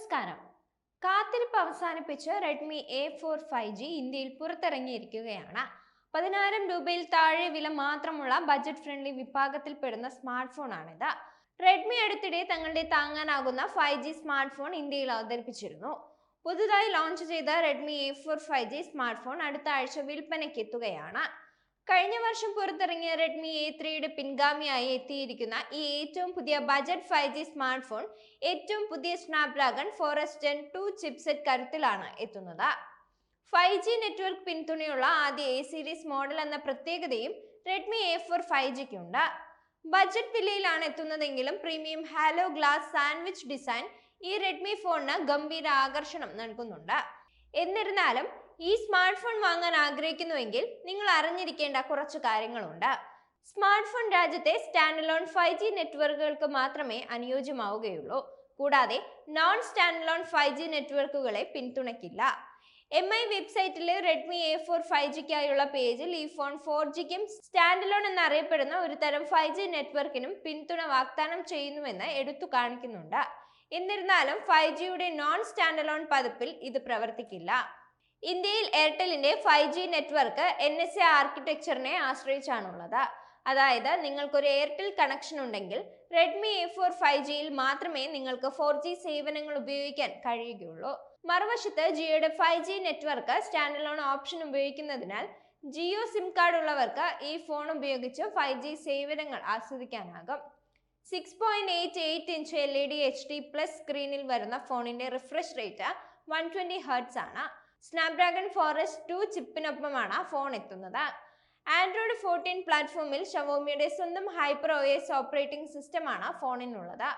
നമസ്കാരം. കാത്തിരിപ്പ് അവസാനിപ്പിച്ച് റെഡ്മി A4 5G ഇന്ത്യയിൽ പുറത്തിറങ്ങിയിരിക്കുകയാണ്. 10,000 രൂപയിൽ താഴെ വില മാത്രമുള്ള ബജറ്റ് ഫ്രണ്ട്ലി വിഭാഗത്തിൽപ്പെടുന്ന സ്മാർട്ട് ഫോണാണിത്. റെഡ്മി അടുത്തിടെ തങ്ങളുടെ താങ്ങാനാകുന്ന 5G സ്മാർട്ട് ഫോൺ ഇന്ത്യയിൽ അവതരിപ്പിച്ചിരുന്നു. പുതുതായി ലോഞ്ച് ചെയ്ത Redmi A4 5G smart phone അടുത്ത ആഴ്ച വിൽപ്പനയ്ക്ക് എത്തുകയാണ്. കഴിഞ്ഞ വർഷം പുറത്തിറങ്ങിയ റെഡ്മി A3യുടെ പിൻഗാമിയായി എത്തിയിരിക്കുന്ന ഈ ഏറ്റവും പുതിയ ബജറ്റ് 5G സ്മാർട്ട് ഫോൺ ഏറ്റവും പുതിയ സ്നാപ്ഡ്രാഗൺ 4S Gen 2 ചിപ്സെറ്റ് കരുത്തിലാണ് എത്തുന്നത്. 5G നെറ്റ്വർക്ക് പിന്തുണയുള്ള ആദ്യ A സീരീസ് മോഡൽ എന്ന പ്രത്യേകതയും റെഡ്മി A4 5Gക്കുണ്ട്. ബജറ്റ് വിലയിലാണ് എത്തുന്നതെങ്കിലും premium halo glass sandwich design ഈ റെഡ്മി ഫോണിന് ഗംഭീര ആകർഷണം നൽകുന്നുണ്ട്. എന്നിരുന്നാലും ഈ സ്മാർട്ട് ഫോൺ വാങ്ങാൻ ആഗ്രഹിക്കുന്നുവെങ്കിൽ നിങ്ങൾ അറിഞ്ഞിരിക്കേണ്ട കുറച്ച് കാര്യങ്ങളുണ്ട്. സ്മാർട്ട് ഫോൺ രാജ്യത്തെ സ്റ്റാൻഡ് അലോൺ 5G നെറ്റ്വർക്കുകൾക്ക് മാത്രമേ അനുയോജ്യമാവുകയുള്ളൂ. കൂടാതെ നോൺ സ്റ്റാൻഡ് അലോൺ 5G നെറ്റ്വർക്കുകളെ പിന്തുണയ്ക്കില്ല. MI വെബ്സൈറ്റിലെ റെഡ്മി A4 5Gക്കായുള്ള പേജിൽ ഈ ഫോൺ 4Gക്കും സ്റ്റാൻഡ് അലോൺ എന്നറിയപ്പെടുന്ന ഒരു തരം 5G നെറ്റ്വർക്കിനും പിന്തുണ വാഗ്ദാനം ചെയ്യുന്നുവെന്ന് എടുത്തു കാണിക്കുന്നുണ്ട്. എന്നിരുന്നാലും 5Gയുടെ നോൺ സ്റ്റാൻഡ് അലോൺ പതിപ്പിൽ ഇത് പ്രവർത്തിക്കില്ല. ഇന്ത്യയിൽ എയർടെലിന്റെ 5G നെറ്റ്വർക്ക് NSA ആർക്കിടെക്ചറിനെ ആശ്രയിച്ചാണുള്ളത്. അതായത് നിങ്ങൾക്കൊരു എയർടെൽ കണക്ഷൻ ഉണ്ടെങ്കിൽ റെഡ്മി A4 5Gയിൽ മാത്രമേ നിങ്ങൾക്ക് 4G സേവനങ്ങൾ ഉപയോഗിക്കാൻ കഴിയുകയുള്ളൂ. മറുവശത്ത് ജിയോയുടെ 5G network stand alone option ഉപയോഗിക്കുന്നതിനാൽ ജിയോ സിം കാർഡ് ഉള്ളവർക്ക് ഈ ഫോൺ ഉപയോഗിച്ച് 5G സേവനങ്ങൾ ആസ്വദിക്കാനാകും. 6.88 ഇഞ്ച് LED HD+ സ്ക്രീനിൽ വരുന്ന ഫോണിന്റെ റിഫ്രഷ് റേറ്റ് 120 Hz ആണ്. സ്നാപ്ഡ്രാഗൺ 4S 2 ചിപ്പിനൊപ്പമാണ് ഫോൺ എത്തുന്നത്. ആൻഡ്രോയിഡ് 14 പ്ലാറ്റ്ഫോമിൽ ഷവോമിയുടെ സ്വന്തം ഹൈപ്പർ OS ഓപ്പറേറ്റിംഗ് സിസ്റ്റമാണ് ഫോണിനുള്ളത്.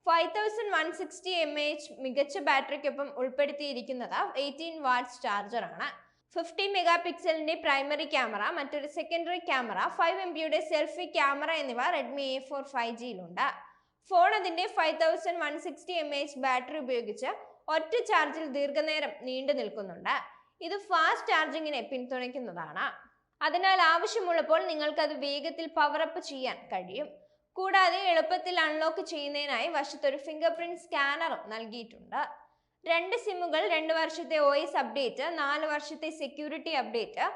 5160 mAh മികച്ച ബാറ്ററിക്കൊപ്പം ഉൾപ്പെടുത്തിയിരിക്കുന്നത് 18 വാട്ട്സ് ചാർജറാണ്. 50 മെഗാപിക്സലിന്റെ പ്രൈമറി ക്യാമറ, മറ്റൊരു സെക്കൻഡറി ക്യാമറ, 5 MBയുടെ സെൽഫി ക്യാമറ എന്നിവ റെഡ്മി A4 5Gയിലുണ്ട്. ഫോൺ അതിന്റെ 5160 mAh ബാറ്ററി ഉപയോഗിച്ച് ഒറ്റ ചാർജിൽ ദീർഘനേരം നീണ്ടു നിൽക്കുന്നുണ്ട്. ഇത് ഫാസ്റ്റ് ചാർജിങ്ങിനെ പിന്തുണയ്ക്കുന്നതാണ്. അതിനാൽ ആവശ്യമുള്ളപ്പോൾ നിങ്ങൾക്ക് അത് വേഗത്തിൽ പവറപ്പ് ചെയ്യാൻ കഴിയും. കൂടാതെ എളുപ്പത്തിൽ അൺലോക്ക് ചെയ്യുന്നതിനായി വശത്തൊരു ഫിംഗർ പ്രിന്റ് സ്കാനറും നൽകിയിട്ടുണ്ട്. 2 സിമ്മുകൾ, 2 വർഷത്തെ OS അപ്ഡേറ്റ്, 4 വർഷത്തെ security update,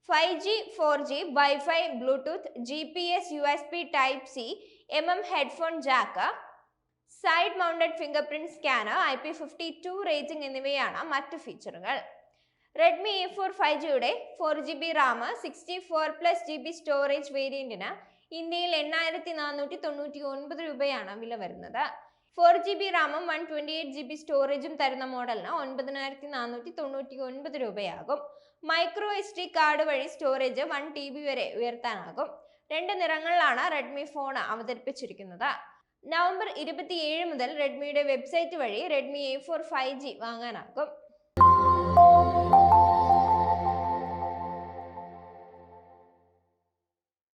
5G, 4G, Wi-Fi, Bluetooth, GPS, USB Type-C, headphone jack, side mounted finger print scanner, IP52 rating എന്നിവയാണ് മറ്റു ഫീച്ചറുകൾ. റെഡ്മി A4 5Gയുടെ 4GB റാം, 64+GB സ്റ്റോറേജ് വേരിയന്റിന് ഇന്ത്യയിൽ 8,499 രൂപയാണ് വില വരുന്നത്. 4GB റാമും 128GB സ്റ്റോറേജും തരുന്ന മോഡലിന് 9,499 രൂപയാകും. മൈക്രോ SD കാർഡ് വഴി സ്റ്റോറേജ് 1 TB വരെ ഉയർത്താനാകും. 2 നിറങ്ങളിലാണ് റെഡ്മി ഫോൺ അവതരിപ്പിച്ചിരിക്കുന്നത്. നവംബർ 27 മുതൽ റെഡ്മിയുടെ വെബ്സൈറ്റ് വഴി റെഡ്മി A4 5G വാങ്ങാനാകും.